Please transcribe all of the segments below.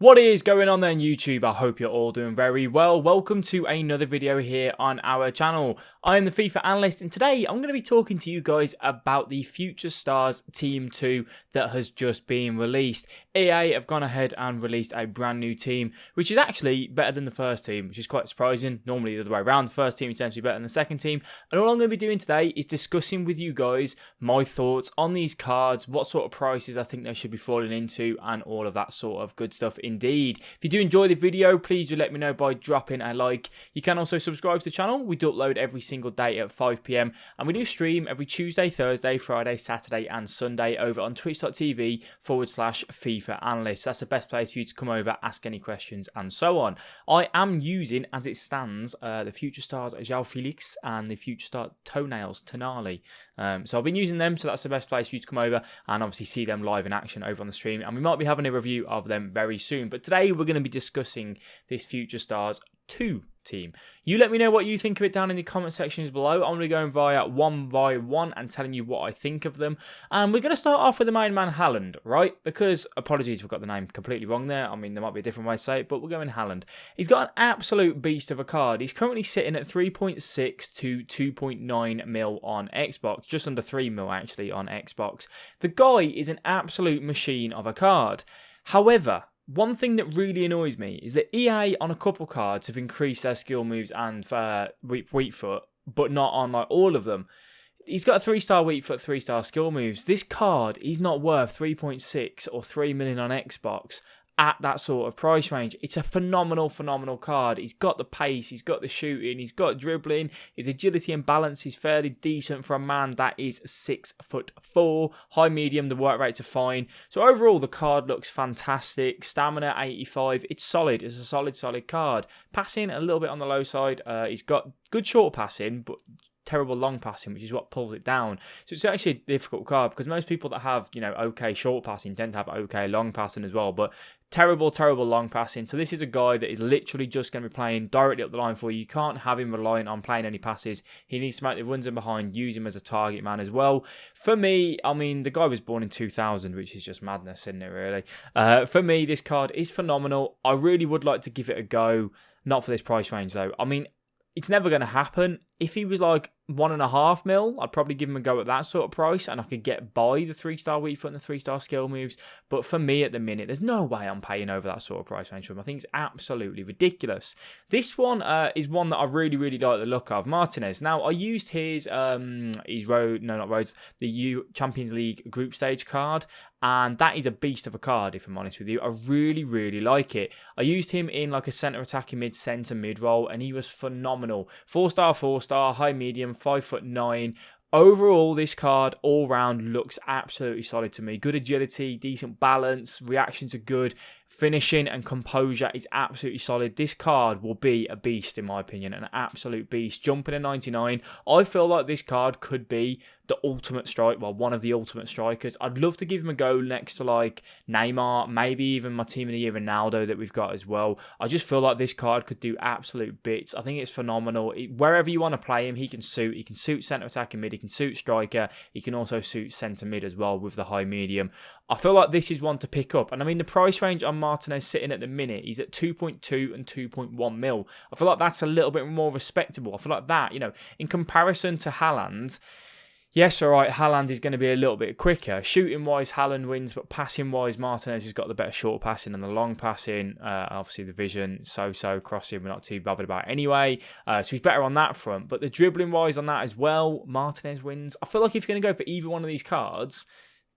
What is going on then YouTube? I hope you're all doing very well. Welcome to another video here on our channel. I am the FIFA analyst and today I'm going to be talking to you guys about the Future Stars Team 2 that has just been released. EA have gone ahead and released a brand new team which is actually better than the first team, which is quite surprising. Normally the other way around, the first team tends to be better than the second team. And all I'm going to be doing today is discussing with you guys my thoughts on these cards, what sort of prices I think they should be falling into and all of that sort of good stuff indeed. If you do enjoy the video, please do let me know by dropping a like. You can also subscribe to the channel. We do upload every single day at 5 PM and we do stream every Tuesday, Thursday, Friday, Saturday and Sunday over on twitch.tv/FIFA analyst. That's the best place for you to come over, ask any questions and so on. I am using, as it stands, the Future Stars Louis-Philippe and the Future Star Toenails Tonali. So I've been using them, so that's the best place for you to come over and obviously see them live in action over on the stream. And we might be having a review of them very soon. But today we're going to be discussing this Future Stars 2 team. You let me know what you think of it down in the comment sections below. I'm going to be going via one by one and telling you what I think of them. And we're going to start off with the main man Halland, right? Because, apologies if I've got the name completely wrong there. I mean, there might be a different way to say it, but we're going Halland. He's got an absolute beast of a card. He's currently sitting at 3.6 to 2.9 mil on Xbox. Just under 3 mil, actually, on Xbox. The guy is an absolute machine of a card. However, one thing that really annoys me is that EA on a couple cards have increased their skill moves and weak foot, but not on like all of them. He's got a 3-star weak foot, 3-star skill moves. This card is not worth 3.6 or 3 million on Xbox at that sort of price range. It's a phenomenal card. He's got the pace, he's got the shooting, he's got dribbling, his agility and balance is fairly decent for a man that is 6'4", high medium, the work rates are fine. So overall the card looks fantastic. Stamina 85, it's solid, it's a solid card. Passing a little bit on the low side, he's got good short passing, but terrible long passing, which is what pulls it down. So it's actually a difficult card because most people that have, okay short passing tend to have okay long passing as well, but terrible long passing. So this is a guy that is literally just going to be playing directly up the line for you. You can't have him reliant on playing any passes. He needs to make the runs in behind, use him as a target man as well. For me, I mean, the guy was born in 2000, which is just madness, isn't it, really? For me, this card is phenomenal. I really would like to give it a go. Not for this price range, though. I mean, it's never going to happen. If he was like 1.5 mil, I'd probably give him a go at that sort of price and I could get by the 3-star weak foot and the 3-star skill moves. But for me at the minute, there's no way I'm paying over that sort of price range for him. I think it's absolutely ridiculous. This one is one that I really like the look of. Martinez. Now, I used his the Champions League group stage card. And that is a beast of a card, if I'm honest with you. I really like it. I used him in like a centre attacking mid-centre mid-roll and he was phenomenal. 4-star, high medium, 5'9". Overall, this card all round looks absolutely solid to me. Good agility, decent balance, reactions are good. Finishing and composure is absolutely solid. This card will be a beast, in my opinion, an absolute beast. Jumping at 99, I feel like this card could be the ultimate strike, well, one of the ultimate strikers. I'd love to give him a go next to like Neymar, maybe even my team of the year Ronaldo that we've got as well. I just feel like this card could do absolute bits. I think it's phenomenal. Wherever you want to play him, he can suit. He can suit centre attack and mid. He can suit striker. He can also suit centre mid as well with the high medium. I feel like this is one to pick up. And I mean, the price range on Martinez sitting at the minute, he's at 2.2 and 2.1 mil. I feel like that's a little bit more respectable. I feel like that, in comparison to Halland, yes, all right, Halland is going to be a little bit quicker. Shooting-wise, Halland wins, but passing-wise, Martinez has got the better short passing and the long passing. Obviously, the vision, so-so, crossing, we're not too bothered about anyway. So he's better on that front. But the dribbling-wise on that as well, Martinez wins. I feel like if you're going to go for either one of these cards,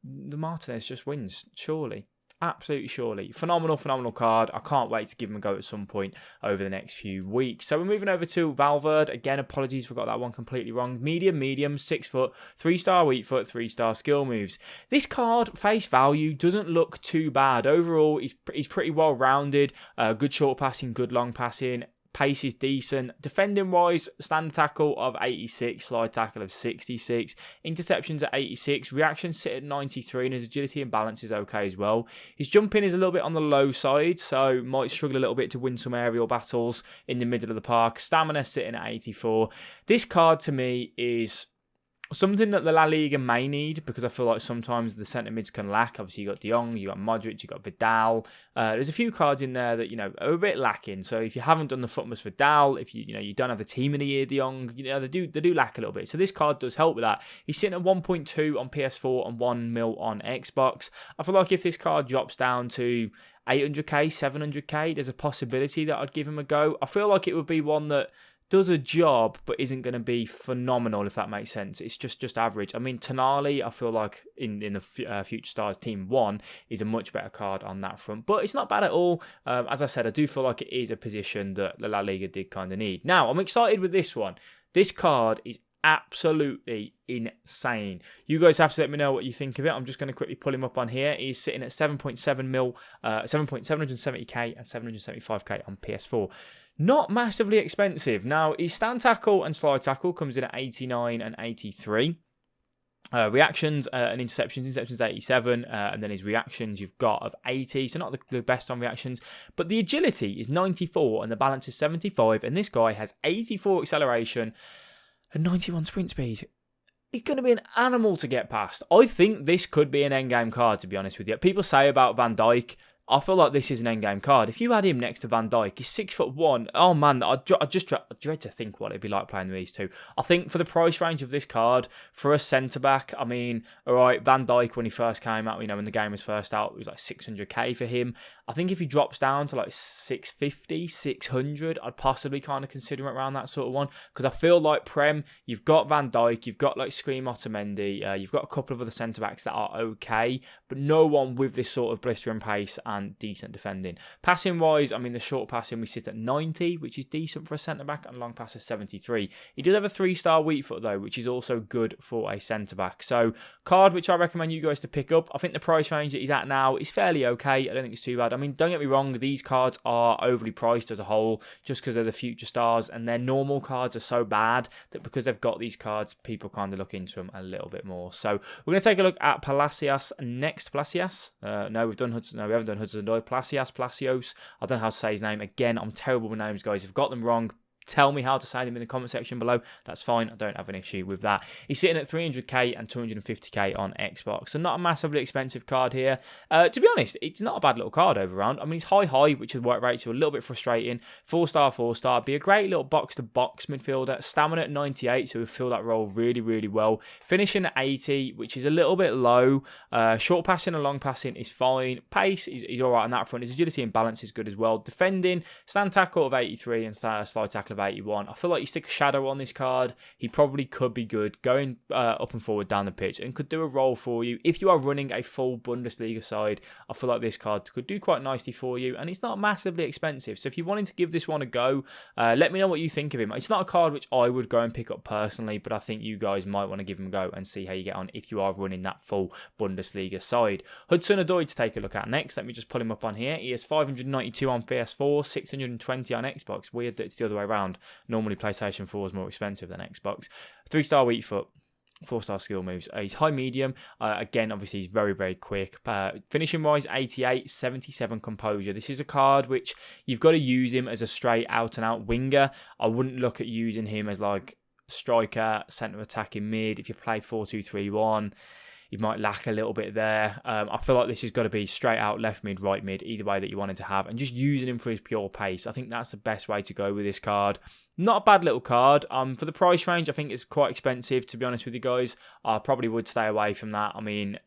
the Martinez just wins, surely. Absolutely surely. Phenomenal card. I can't wait to give him a go at some point over the next few weeks. So we're moving over to Valverde. Again, apologies if I got that one completely wrong. Medium, 6 foot, 3-star weak foot, 3-star skill moves. This card, face value, doesn't look too bad. Overall, he's pretty well rounded. Good short passing, good long passing. Pace is decent. Defending wise, standard tackle of 86, slide tackle of 66, interceptions at 86, reactions sit at 93, and his agility and balance is okay as well. His jumping is a little bit on the low side, so might struggle a little bit to win some aerial battles in the middle of the park. Stamina sitting at 84. This card to me is Something that the La Liga may need, because I feel like sometimes the centre mids can lack. Obviously, you got De Jong, you got Modric, you got Vidal. There's a few cards in there that are a bit lacking. So if you haven't done the Footmas Vidal, if you don't have the team of the year De Jong, they do lack a little bit. So this card does help with that. He's sitting at 1.2 on PS4 and 1 mil on Xbox. I feel like if this card drops down to 800k, 700k, there's a possibility that I'd give him a go. I feel like it would be one that does a job, but isn't going to be phenomenal, if that makes sense. It's just average. I mean, Tonali, I feel like in the Future Stars Team 1 is a much better card on that front. But it's not bad at all. As I said, I do feel like it is a position that the La Liga did kind of need. Now, I'm excited with this one. This card is absolutely insane. You guys have to let me know what you think of it. I'm just going to quickly pull him up on here. He's sitting at 7.7 mil, 770k and 775k on PS4. Not massively expensive. Now, his stand tackle and slide tackle comes in at 89 and 83. Reactions and interceptions 87, and then his reactions you've got of 80, so not the best on reactions, but the agility is 94 and the balance is 75, and this guy has 84 acceleration and 91 sprint speed. He's going to be an animal to get past. I think this could be an endgame card, to be honest with you. People say about Van Dijk, I feel like this is an endgame card. If you had him next to Van Dijk, he's 6'1". Oh man, I dread to think what it'd be like playing with these two. I think for the price range of this card, for a centre back, I mean, all right, Van Dijk when he first came out, when the game was first out, it was like 600k for him. I think if he drops down to like 650, 600, I'd possibly kind of consider it around that sort of one. Because I feel like Prem, you've got Van Dijk, you've got like Scream Otamendi, you've got a couple of other centre backs that are okay, but no one with this sort of blistering pace and decent defending. Passing wise, I mean, the short passing we sit at 90, which is decent for a centre back, and long pass is 73. He does have a 3-star weak foot though, which is also good for a centre back. So, card which I recommend you guys to pick up. I think the price range that he's at now is fairly okay. I don't think it's too bad. I mean, don't get me wrong, these cards are overly priced as a whole just because they're the future stars, and their normal cards are so bad that because they've got these cards, people kind of look into them a little bit more. So we're going to take a look at Palacios next. Palacios? No, we haven't done Hudson Odoi. Palacios. I don't know how to say his name. Again, I'm terrible with names, guys. If I've got them wrong, tell me how to say them in the comment section below. That's fine. I don't have an issue with that. He's sitting at 300k and 250k on Xbox. So not a massively expensive card here. To be honest, it's not a bad little card over round. I mean, he's high, which is what rates you a little bit frustrating. 4-star. Be a great little box-to-box midfielder. Stamina at 98, so he'll fill that role really, really well. Finishing at 80, which is a little bit low. Short passing and long passing is fine. Pace, he's all right on that front. His agility and balance is good as well. Defending, stand tackle of 83 and slide tackle of 81. I feel like you stick a shadow on this card, he probably could be good going up and forward down the pitch and could do a role for you. If you are running a full Bundesliga side, I feel like this card could do quite nicely for you, and it's not massively expensive. So if you're wanting to give this one a go, let me know what you think of him. It's not a card which I would go and pick up personally, but I think you guys might want to give him a go and see how you get on if you are running that full Bundesliga side. Hudson Odoi to take a look at next. Let me just pull him up on here. He has 592 on PS4, 620 on Xbox. Weird that it's the other way around. Normally PlayStation 4 is more expensive than Xbox. 3-star weak foot. 4-star skill moves. He's high medium. Again, obviously, he's very, very quick. Finishing wise, 88, 77 composure. This is a card which you've got to use him as a straight out and out winger. I wouldn't look at using him as like striker, centre attacking mid. If you play 4-2-3-1, you might lack a little bit there. I feel like this has got to be straight out left mid, right mid, either way that you wanted to have, and just using him for his pure pace. I think that's the best way to go with this card. Not a bad little card. For the price range, I think it's quite expensive, to be honest with you guys. I probably would stay away from that. I mean,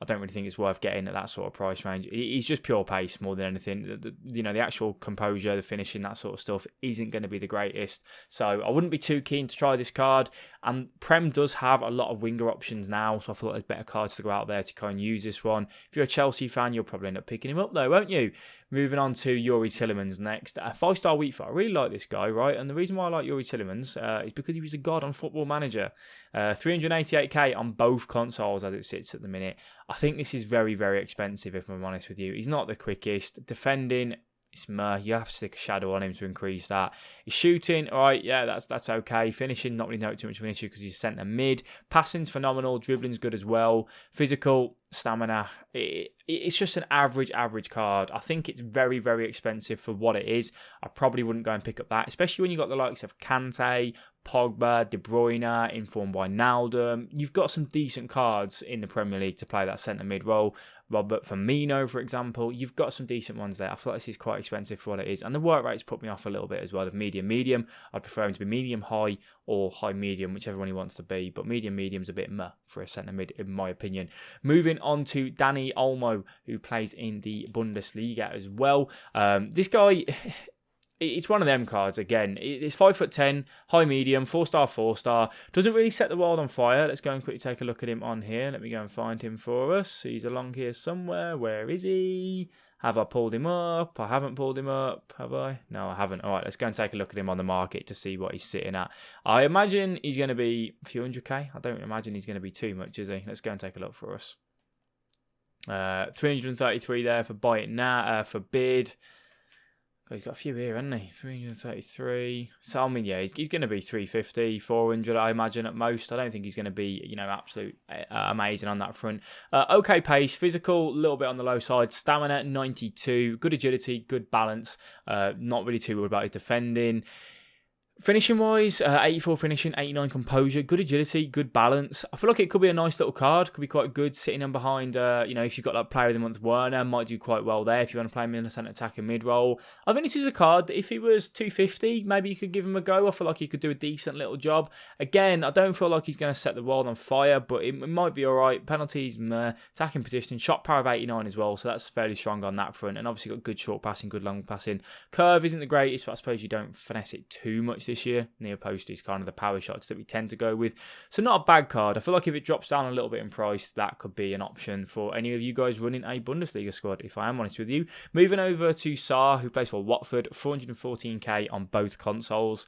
I don't really think it's worth getting at that sort of price range. He's just pure pace more than anything. The actual composure, the finishing, that sort of stuff isn't going to be the greatest. So I wouldn't be too keen to try this card. And Prem does have a lot of winger options now, so I feel like there's better cards to go out there to kind of use this one. If you're a Chelsea fan, you'll probably end up picking him up though, won't you? Moving on to Yuri Telemon next. A 5-star weak foot. I really like this guy, right? And the reason why I like Yuri Telemon is because he was a god on Football Manager. 388k on both consoles as it sits at the minute. I think this is very, very expensive, if I'm honest with you. He's not the quickest. Defending, it's you have to stick a shadow on him to increase that. He's shooting, all right, yeah, that's okay. Finishing, not really too much of an issue because he's centre mid. Passing's phenomenal. Dribbling's good as well. Physical, stamina. It's just an average card. I think it's very, very expensive for what it is. I probably wouldn't go and pick up that, especially when you've got the likes of Kante, Pogba, De Bruyne, informed by Wijnaldum. You've got some decent cards in the Premier League to play that centre mid role. Robert Firmino, for example. You've got some decent ones there. I feel like this is quite expensive for what it is. And the work rates put me off a little bit as well. Of medium. I'd prefer him to be medium-high or high-medium, whichever one he wants to be. But medium's a bit meh for a centre mid, in my opinion. Moving on to Dani Olmo, who plays in the Bundesliga as well. This guy... It's one of them cards again. It's 5'10", high medium, 4-star. Doesn't really set the world on fire. Let's go and quickly take a look at him on here. Let me go and find him for us. He's along here somewhere. Where is he? Have I pulled him up? I haven't pulled him up, have I? No, I haven't. All right, let's go and take a look at him on the market to see what he's sitting at. I imagine he's going to be a few hundred K. I don't imagine he's going to be too much, is he? Let's go and take a look for us. 333 there for buy it now, for bid. He's got a few here, hasn't he? 333. So, I mean, yeah, he's going to be 350, 400, I imagine, at most. I don't think he's going to be, absolute amazing on that front. Okay pace, physical, a little bit on the low side. Stamina, 92. Good agility, good balance. Not really too worried about his defending. Finishing wise, 84 finishing, 89 composure, good agility, good balance. I feel like it could be a nice little card, could be quite good sitting in behind, if you've got like player of the month Werner, might do quite well there if you want to play him in a centre attacking mid role. I think this is a card that if he was 250, maybe you could give him a go. I feel like he could do a decent little job. Again, I don't feel like he's going to set the world on fire, but it might be alright. Penalties, attacking position, shot power of 89 as well, so that's fairly strong on that front. And obviously got good short passing, good long passing. Curve isn't the greatest, but I suppose you don't finesse it too much this year. Near post is kind of the power shots that we tend to go with. So not a bad card. I feel like if it drops down a little bit in price, that could be an option for any of you guys running a Bundesliga squad, if I am honest with you. Moving over to Tsar, who plays for Watford, 414k on both consoles.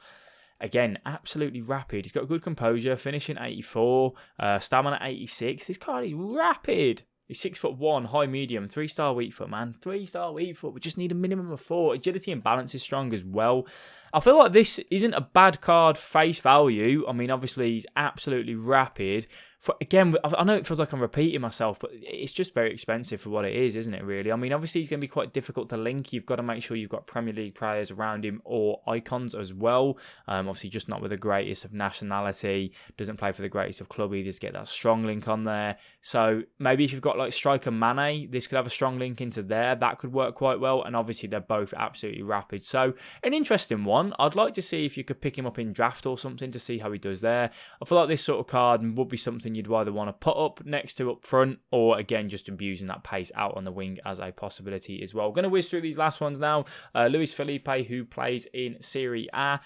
Again, absolutely rapid. He's got good composure, finishing 84, stamina 86. This card is rapid. He's 6'1", high medium, 3-star weak foot, man. 3-star weak foot. We just need a minimum of 4. Agility and balance is strong as well. I feel like this isn't a bad card face value. I mean, obviously, he's absolutely rapid. Again, I know it feels like I'm repeating myself, but it's just very expensive for what it is, isn't it, really? I mean, obviously, he's going to be quite difficult to link. You've got to make sure you've got Premier League players around him or icons as well. Obviously, just not with the greatest of nationality. Doesn't play for the greatest of club either to get that strong link on there. So maybe if you've got like striker Mane, this could have a strong link into there. That could work quite well. And obviously, they're both absolutely rapid. So an interesting one. I'd like to see if you could pick him up in draft or something to see how he does there. I feel like this sort of card would be something you'd either want to put up next to up front or again just abusing that pace out on the wing as a possibility as well. I'm going to whiz through these last ones now. Louis-Philippe, who plays in Serie A.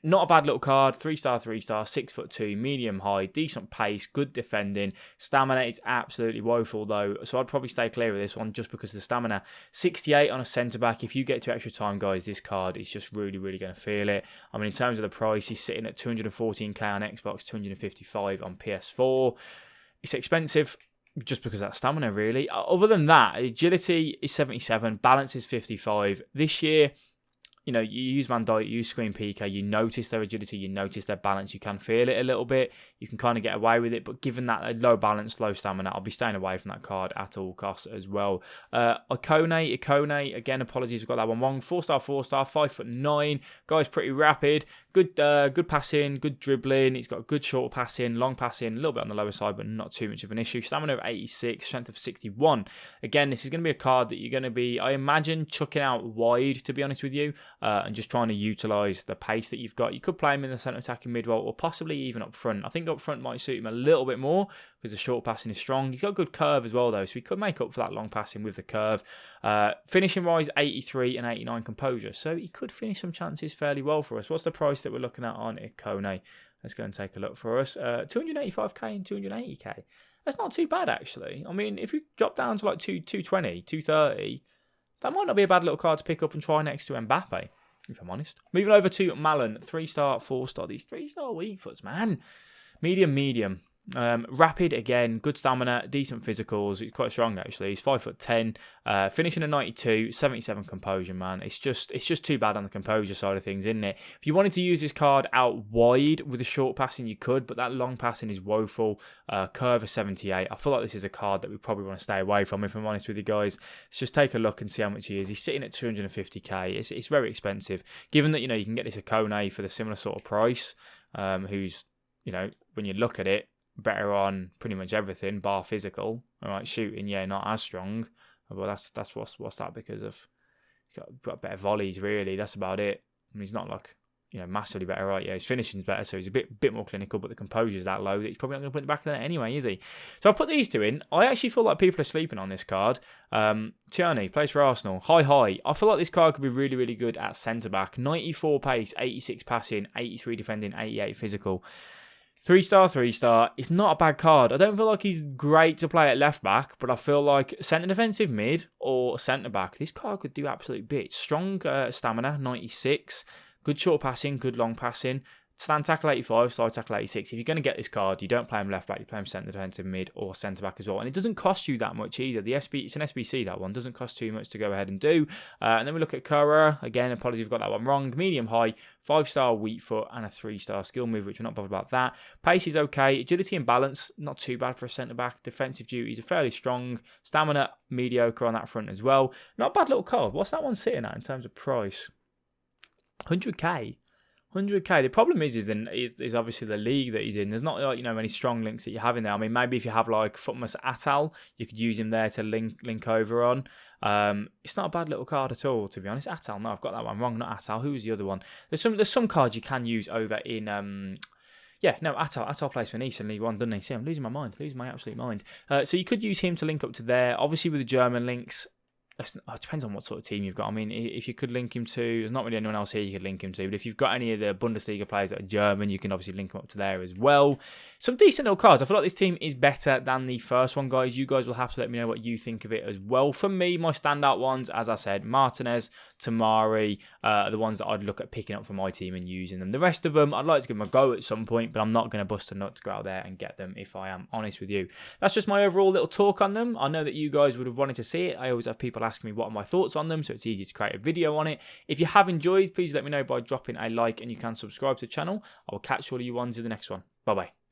Not a bad little card, 3-star, 6'2", medium high, decent pace, good defending. Stamina is absolutely woeful though, so I'd probably stay clear of this one just because of the stamina. 68 on a centre back. If you get to extra time, guys, this card is just really, really going to feel it. I mean, in terms of the price, he's sitting at 214k on Xbox, 255 on PS4. It's expensive just because of that stamina, really. Other than that, agility is 77, balance is 55. This year, you use Van Dijk, you use Screen PK, you notice their agility, you notice their balance, you can feel it a little bit, you can kind of get away with it, but given that low balance, low stamina, I'll be staying away from that card at all costs as well. Ikone, again, apologies, we've got that one wrong. 4-star, 5'9", guy's pretty rapid, good passing, good dribbling, he's got good short passing, long passing, a little bit on the lower side, but not too much of an issue. Stamina of 86, strength of 61. Again, this is going to be a card that you're going to be, I imagine, chucking out wide, to be honest with you. And just trying to utilise the pace that you've got. You could play him in the centre attacking mid-role or possibly even up front. I think up front might suit him a little bit more because the short passing is strong. He's got good curve as well though, so he could make up for that long passing with the curve. Finishing-wise, 83 and 89 composure. So he could finish some chances fairly well for us. What's the price that we're looking at on Ikone? Let's go and take a look for us. 285k and 280k. That's not too bad actually. I mean, if you drop down to like 220, 230... that might not be a bad little card to pick up and try next to Mbappe, if I'm honest. Moving over to Malin, 3-star, 4-star. These 3-star weak foots, man. Medium. Rapid again, good stamina, decent physicals. He's quite strong actually. He's 5'10", finishing a 92, 77 composure. Man, it's just too bad on the composure side of things, isn't it? If you wanted to use this card out wide with a short passing, you could, but that long passing is woeful. Curve of 78. I feel like this is a card that we probably want to stay away from. If I'm honest with you guys, let's just take a look and see how much he is. He's sitting at 250k. It's very expensive, given that you can get this at Kone for the similar sort of price. Who's when you look at it, better on pretty much everything bar physical. All right, shooting, yeah, not as strong. Well, that's what's that because of he's got better volleys really. That's about it. I mean, he's not like massively better, right? Yeah, his finishing's better, so he's a bit more clinical, but the composure's that low that he's probably not going to put it back there anyway, is he? So I've put these two in. I actually feel like people are sleeping on this card. Tierney plays for Arsenal. High. I feel like this card could be really, really good at centre back. 94 pace, 86 passing, 83 defending, 88 physical. 3-star. It's not a bad card. I don't feel like he's great to play at left back, but I feel like centre defensive mid or centre back, this card could do absolute bits. Strong stamina, 96. Good short passing, good long passing. Stand tackle 85, slide tackle 86. If you're going to get this card, you don't play him left back, you play him centre defensive mid or centre back as well. And it doesn't cost you that much either. It's an SBC, that one. Doesn't cost too much to go ahead and do. And then we look at Kura. Again, apologies, I've got that one wrong. Medium high, 5-star weak foot and a 3-star skill move, which we're not bothered about that. Pace is okay. Agility and balance, not too bad for a centre back. Defensive duties are fairly strong. Stamina, mediocre on that front as well. Not a bad little card. What's that one sitting at in terms of price? 100k. 100k. The problem is obviously the league that he's in. There's not many strong links that you have in there. I mean, maybe if you have like Futmas Atal, you could use him there to link over on. It's not a bad little card at all, to be honest. Atal, no, I've got that one wrong. Not Atal. Who was the other one? There's some cards you can use over in Atal plays for Nice in League One, doesn't he? See, I'm losing my absolute mind. So you could use him to link up to there. Obviously with the German links. It depends on what sort of team you've got. I mean, if you could link him to, there's not really anyone else here you could link him to, but if you've got any of the Bundesliga players that are German, you can obviously link them up to there as well. Some decent little cards. I feel like this team is better than the first one, guys. You guys will have to let me know what you think of it as well. For me, my standout ones, as I said, Martinez, Tamari, are the ones that I'd look at picking up for my team and using them. The rest of them, I'd like to give them a go at some point, but I'm not going to bust a nut to go out there and get them if I am honest with you. That's just my overall little talk on them. I know that you guys would have wanted to see it. I always have people asking me what are my thoughts on them, so it's easy to create a video on it. If you have enjoyed, please let me know by dropping a like, and you can subscribe to the channel. I will catch all of you ones in the next one. Bye bye.